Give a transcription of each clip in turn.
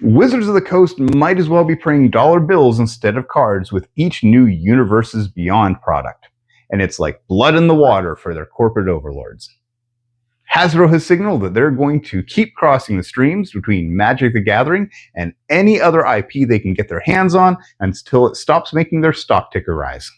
Wizards of the Coast might as well be printing dollar bills instead of cards with each new Universes Beyond product, and it's like blood in the water for their corporate overlords. Hasbro has signaled that they're going to keep crossing the streams between Magic the Gathering and any other IP they can get their hands on until it stops making their stock ticker rise.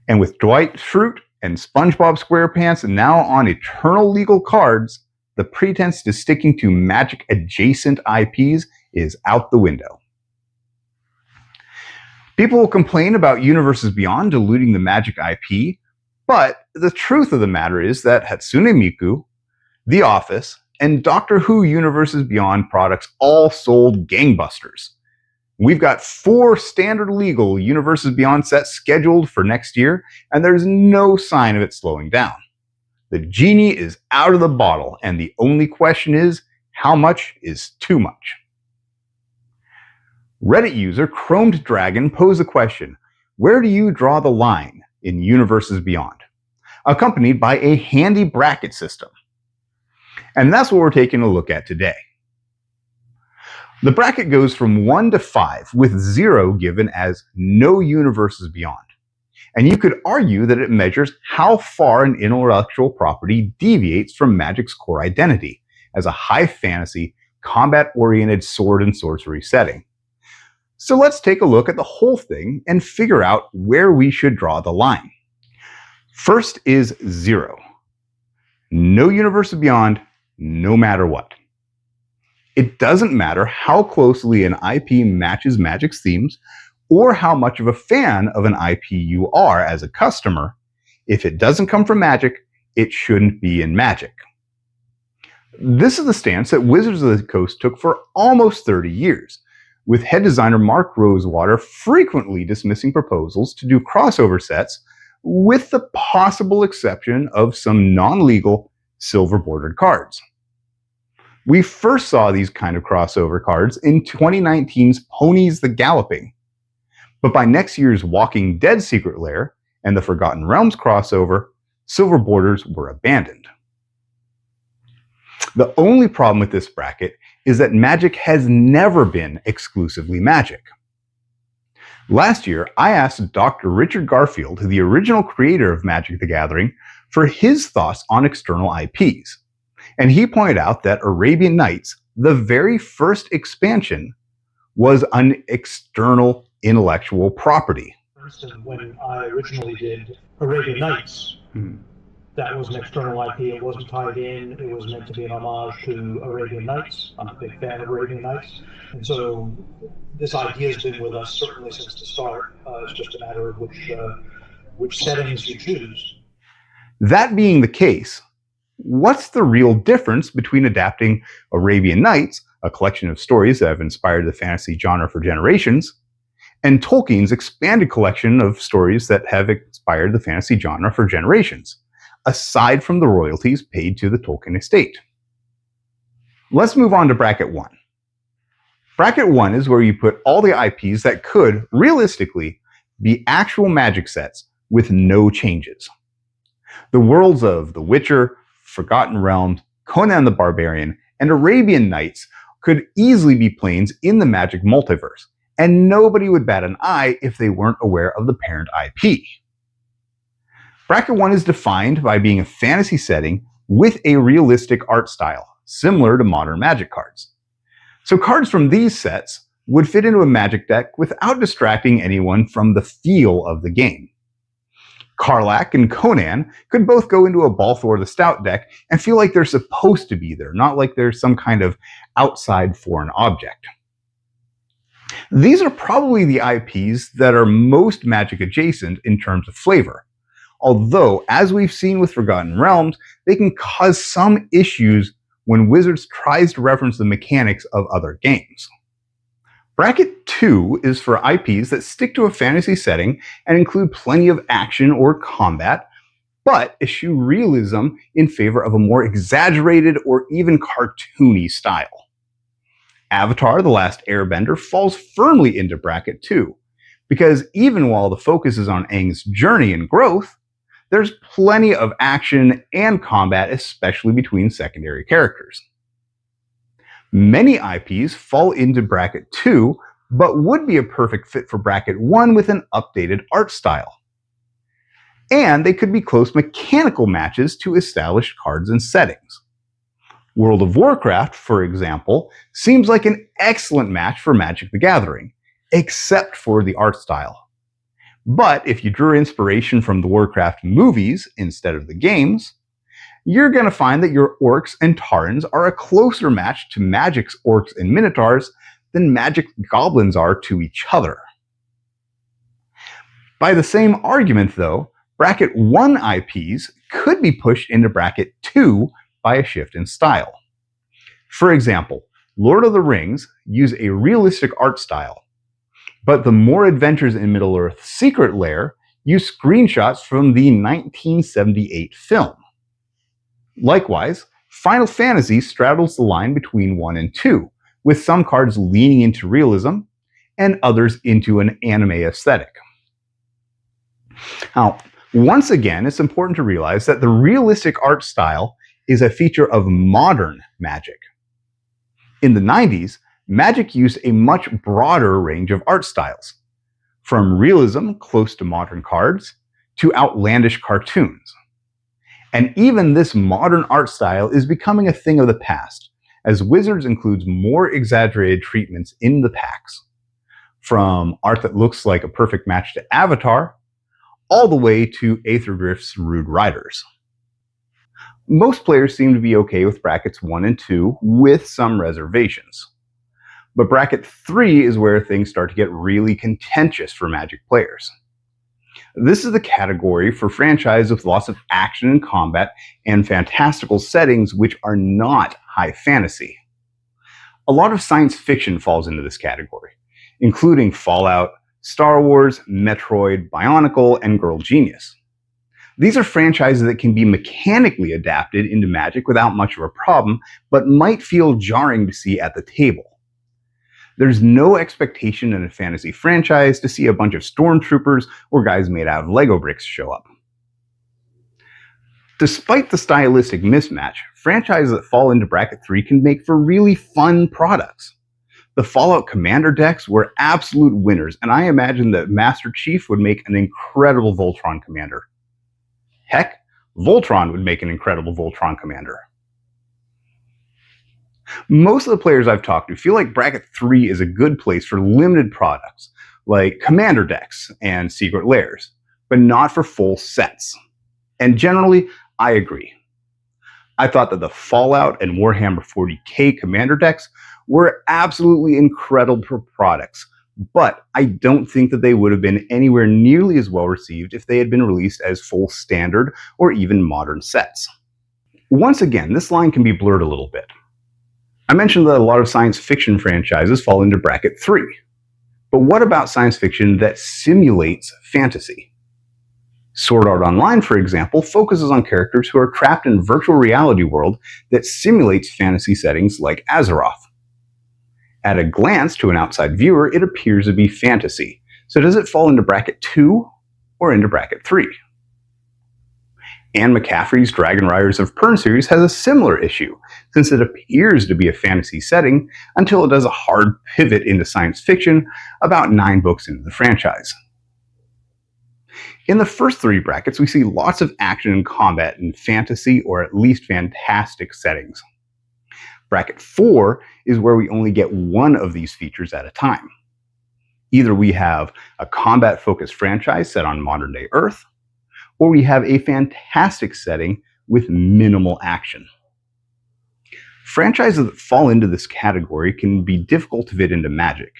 And with Dwight Schrute and SpongeBob SquarePants now on eternal legal cards, the pretense to sticking to Magic-adjacent IPs is out the window. People will complain about Universes Beyond diluting the Magic IP, but the truth of the matter is that Hatsune Miku, The Office, and Doctor Who Universes Beyond products all sold gangbusters. We've got 4 standard legal Universes Beyond sets scheduled for next year, and there's no sign of it slowing down. The genie is out of the bottle, and the only question is, how much is too much? Reddit user Chromed Dragon posed the question, where do you draw the line in Universes Beyond? Accompanied by a handy bracket system. And that's what we're taking a look at today. The bracket goes from 1 to 5, with 0 given as no Universes Beyond. And you could argue that it measures how far an intellectual property deviates from Magic's core identity as a high fantasy, combat-oriented sword and sorcery setting. So let's take a look at the whole thing and figure out where we should draw the line. First is 0. No Universes Beyond, no matter what. It doesn't matter how closely an IP matches Magic's themes, or how much of a fan of an IP you are as a customer. If it doesn't come from Magic, it shouldn't be in Magic. This is the stance that Wizards of the Coast took for almost 30 years, with head designer Mark Rosewater frequently dismissing proposals to do crossover sets, with the possible exception of some non-legal silver-bordered cards. We first saw these kind of crossover cards in 2019's Ponies the Galloping, but by next year's Walking Dead Secret Lair and the Forgotten Realms crossover, silver borders were abandoned. The only problem with this bracket is that Magic has never been exclusively Magic. Last year, I asked Dr. Richard Garfield, the original creator of Magic the Gathering, for his thoughts on external IPs. And he pointed out that Arabian Nights, the very first expansion, was an external intellectual property. For instance, when I originally did Arabian Nights, that was an external IP. It wasn't tied in. It was meant to be an homage to Arabian Nights. I'm a big fan of Arabian Nights. And so this idea has been with us certainly since the start. It's just a matter of which settings you choose. That being the case, what's the real difference between adapting Arabian Nights, a collection of stories that have inspired the fantasy genre for generations, and Tolkien's expanded collection of stories that have inspired the fantasy genre for generations, aside from the royalties paid to the Tolkien estate? Let's move on to Bracket 1. Bracket 1 is where you put all the IPs that could, realistically, be actual Magic sets with no changes. The worlds of The Witcher, Forgotten Realms, Conan the Barbarian, and Arabian Nights could easily be planes in the Magic multiverse, and nobody would bat an eye if they weren't aware of the parent IP. Bracket 1 is defined by being a fantasy setting with a realistic art style, similar to modern Magic cards. So cards from these sets would fit into a Magic deck without distracting anyone from the feel of the game. Karlach and Conan could both go into a Balthor the Stout deck and feel like they're supposed to be there, not like they're some kind of outside foreign object. These are probably the IPs that are most Magic adjacent in terms of flavor, although, as we've seen with Forgotten Realms, they can cause some issues when Wizards tries to reference the mechanics of other games. Bracket 2 is for IPs that stick to a fantasy setting and include plenty of action or combat, but eschew realism in favor of a more exaggerated or even cartoony style. Avatar: The Last Airbender falls firmly into Bracket 2, because even while the focus is on Aang's journey and growth, there's plenty of action and combat, especially between secondary characters. Many IPs fall into bracket 2, but would be a perfect fit for bracket 1 with an updated art style. And they could be close mechanical matches to established cards and settings. World of Warcraft, for example, seems like an excellent match for Magic the Gathering, except for the art style. But if you drew inspiration from the Warcraft movies instead of the games, you're going to find that your orcs and Taurens are a closer match to Magic's orcs and minotaurs than Magic's goblins are to each other. By the same argument, though, bracket 1 IPs could be pushed into bracket 2 by a shift in style. For example, Lord of the Rings use a realistic art style, but the More Adventures in Middle-earth Secret Lair use screenshots from the 1978 film. Likewise, Final Fantasy straddles the line between 1 and 2, with some cards leaning into realism and others into an anime aesthetic. Now, once again, it's important to realize that the realistic art style is a feature of modern Magic. In the 90s, Magic used a much broader range of art styles, from realism close to modern cards to outlandish cartoons. And even this modern art style is becoming a thing of the past, as Wizards includes more exaggerated treatments in the packs, from art that looks like a perfect match to Avatar, all the way to Aetherdrift's Rude Riders. Most players seem to be okay with brackets 1 and 2 with some reservations. But bracket 3 is where things start to get really contentious for Magic players. This is the category for franchises with lots of action and combat and fantastical settings which are not high fantasy. A lot of science fiction falls into this category, including Fallout, Star Wars, Metroid, Bionicle, and Girl Genius. These are franchises that can be mechanically adapted into Magic without much of a problem, but might feel jarring to see at the table. There's no expectation in a fantasy franchise to see a bunch of stormtroopers or guys made out of Lego bricks show up. Despite the stylistic mismatch, franchises that fall into bracket 3 can make for really fun products. The Fallout Commander decks were absolute winners, and I imagine that Master Chief would make an incredible Voltron commander. Heck, Voltron would make an incredible Voltron commander. Most of the players I've talked to feel like bracket 3 is a good place for limited products, like commander decks and Secret Lairs, but not for full sets. And generally, I agree. I thought that the Fallout and Warhammer 40k commander decks were absolutely incredible products, but I don't think that they would have been anywhere nearly as well received if they had been released as full standard or even modern sets. Once again, this line can be blurred a little bit. I mentioned that a lot of science fiction franchises fall into bracket 3, but what about science fiction that simulates fantasy? Sword Art Online, for example, focuses on characters who are trapped in a virtual reality world that simulates fantasy settings like Azeroth. At a glance to an outside viewer, it appears to be fantasy. So does it fall into bracket 2 or into bracket 3? Anne McCaffrey's Dragon Riders of Pern series has a similar issue, since it appears to be a fantasy setting until it does a hard pivot into science fiction about 9 books into the franchise. In the first 3 brackets, we see lots of action and combat in fantasy or at least fantastic settings. Bracket 4 is where we only get one of these features at a time. Either we have a combat-focused franchise set on modern-day Earth, or we have a fantastic setting with minimal action. Franchises that fall into this category can be difficult to fit into Magic,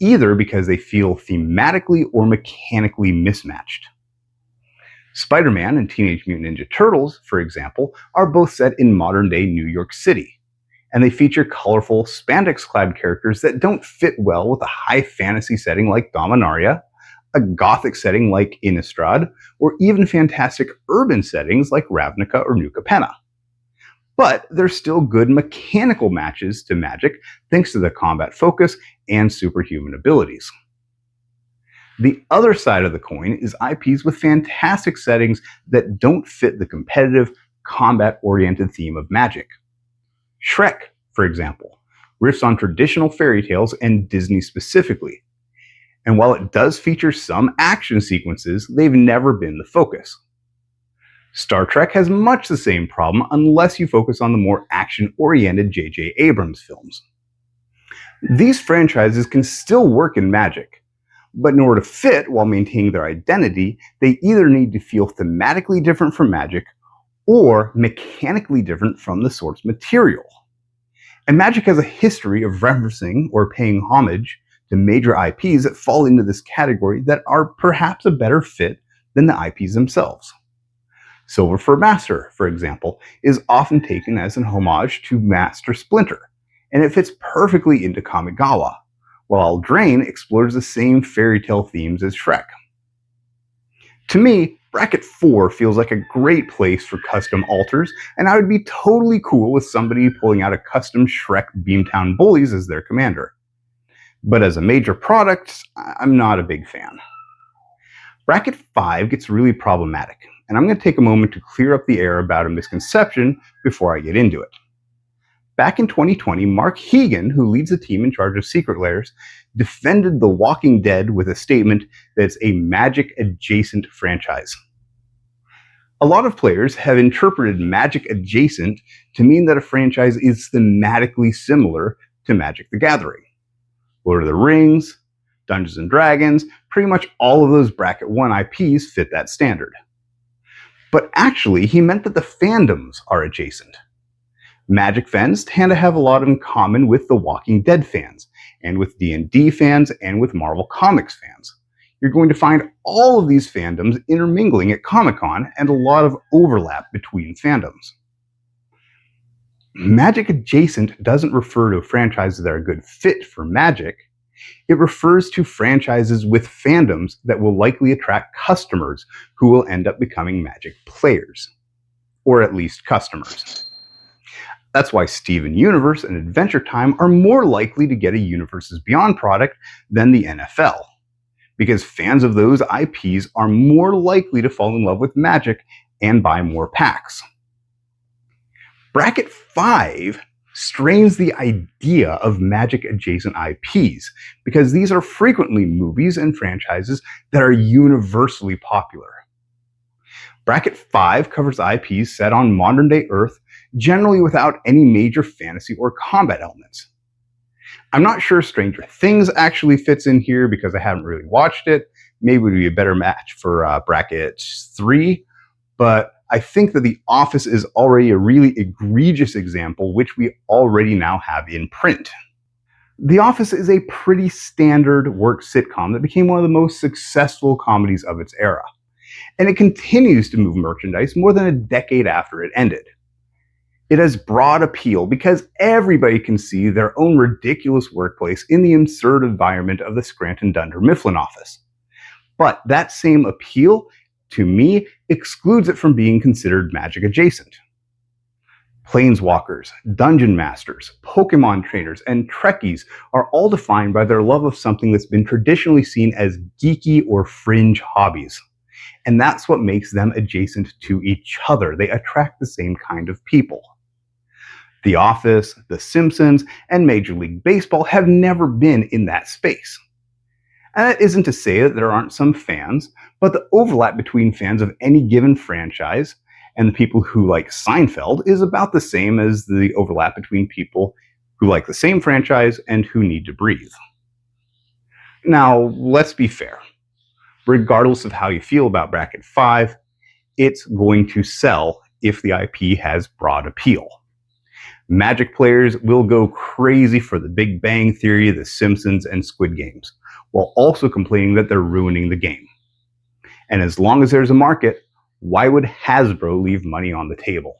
either because they feel thematically or mechanically mismatched. Spider-Man and Teenage Mutant Ninja Turtles, for example, are both set in modern-day New York City, and they feature colorful, spandex-clad characters that don't fit well with a high fantasy setting like Dominaria, a gothic setting like Innistrad, or even fantastic urban settings like Ravnica or New Capenna. But they're still good mechanical matches to Magic thanks to the combat focus and superhuman abilities. The other side of the coin is IPs with fantastic settings that don't fit the competitive, combat-oriented theme of Magic. Shrek, for example, riffs on traditional fairy tales and Disney specifically. And while it does feature some action sequences, they've never been the focus. Star Trek has much the same problem unless you focus on the more action-oriented J.J. Abrams films. These franchises can still work in magic, but in order to fit while maintaining their identity, they either need to feel thematically different from magic or mechanically different from the source material. And magic has a history of referencing or paying homage to major IPs that fall into this category that are perhaps a better fit than the IPs themselves. Silver Fur Master, for example, is often taken as an homage to Master Splinter, and it fits perfectly into Kamigawa, while Eldraine explores the same fairy tale themes as Shrek. To me, Bracket 4 feels like a great place for custom alters, and I would be totally cool with somebody pulling out a custom Shrek Beamtown Bullies as their commander. But as a major product, I'm not a big fan. Bracket 5 gets really problematic, and I'm going to take a moment to clear up the air about a misconception before I get into it. Back in 2020, Mark Hegan, who leads the team in charge of Secret Lairs, defended The Walking Dead with a statement that it's a magic-adjacent franchise. A lot of players have interpreted magic-adjacent to mean that a franchise is thematically similar to Magic the Gathering. Lord of the Rings, Dungeons & Dragons, pretty much all of those Bracket 1 IPs fit that standard. But actually, he meant that the fandoms are adjacent. Magic fans tend to have a lot in common with The Walking Dead fans, and with D&D fans, and with Marvel Comics fans. You're going to find all of these fandoms intermingling at Comic-Con and a lot of overlap between fandoms. Magic adjacent doesn't refer to franchises that are a good fit for Magic. It refers to franchises with fandoms that will likely attract customers who will end up becoming Magic players. Or at least customers. That's why Steven Universe and Adventure Time are more likely to get a Universes Beyond product than the NFL. Because fans of those IPs are more likely to fall in love with Magic and buy more packs. Bracket 5 strains the idea of Magic-adjacent IPs, because these are frequently movies and franchises that are universally popular. Bracket 5 covers IPs set on modern-day Earth, generally without any major fantasy or combat elements. I'm not sure Stranger Things actually fits in here because I haven't really watched it. Maybe it would be a better match for Bracket 3, but I think that The Office is already a really egregious example, which we already now have in print. The Office is a pretty standard work sitcom that became one of the most successful comedies of its era. And it continues to move merchandise more than a decade after it ended. It has broad appeal because everybody can see their own ridiculous workplace in the absurd environment of the Scranton Dunder Mifflin office. But that same appeal, to me, excludes it from being considered Magic adjacent. Planeswalkers, Dungeon Masters, Pokemon trainers, and Trekkies are all defined by their love of something that's been traditionally seen as geeky or fringe hobbies. And that's what makes them adjacent to each other. They attract the same kind of people. The Office, The Simpsons, and Major League Baseball have never been in that space. And that isn't to say that there aren't some fans, but the overlap between fans of any given franchise and the people who like Seinfeld is about the same as the overlap between people who like the same franchise and who need to breathe. Now, let's be fair. Regardless of how you feel about Bracket 5, it's going to sell if the IP has broad appeal. Magic players will go crazy for The Big Bang Theory, The Simpsons, and Squid Games, while also complaining that they're ruining the game. And as long as there's a market, why would Hasbro leave money on the table?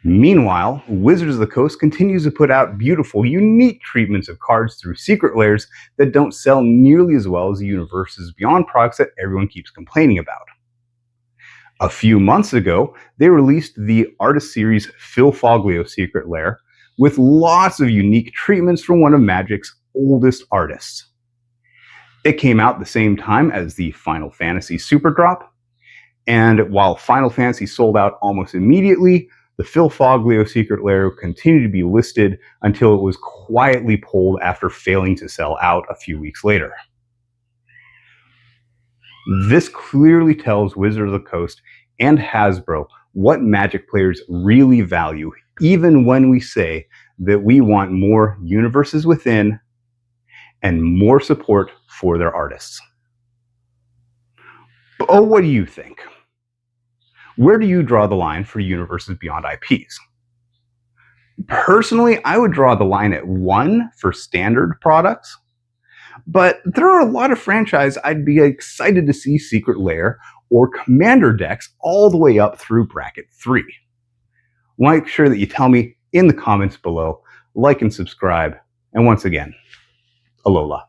Meanwhile, Wizards of the Coast continues to put out beautiful, unique treatments of cards through Secret Lairs that don't sell nearly as well as the Universes Beyond products that everyone keeps complaining about. A few months ago, they released the Artist Series Phil Foglio Secret Lair with lots of unique treatments from one of Magic's oldest artists. It came out the same time as the Final Fantasy Super Drop, and while Final Fantasy sold out almost immediately, the Phil Foglio Secret Lair continued to be listed until it was quietly pulled after failing to sell out a few weeks later. This clearly tells Wizards of the Coast and Hasbro what Magic players really value, even when we say that we want more universes within and more support for their artists. Oh, what do you think? Where do you draw the line for universes beyond IPs? Personally, I would draw the line at 1 for standard products, but there are a lot of franchises I'd be excited to see Secret Lair or Commander decks all the way up through bracket 3. Make sure that you tell me in the comments below, like and subscribe, and once again, alola.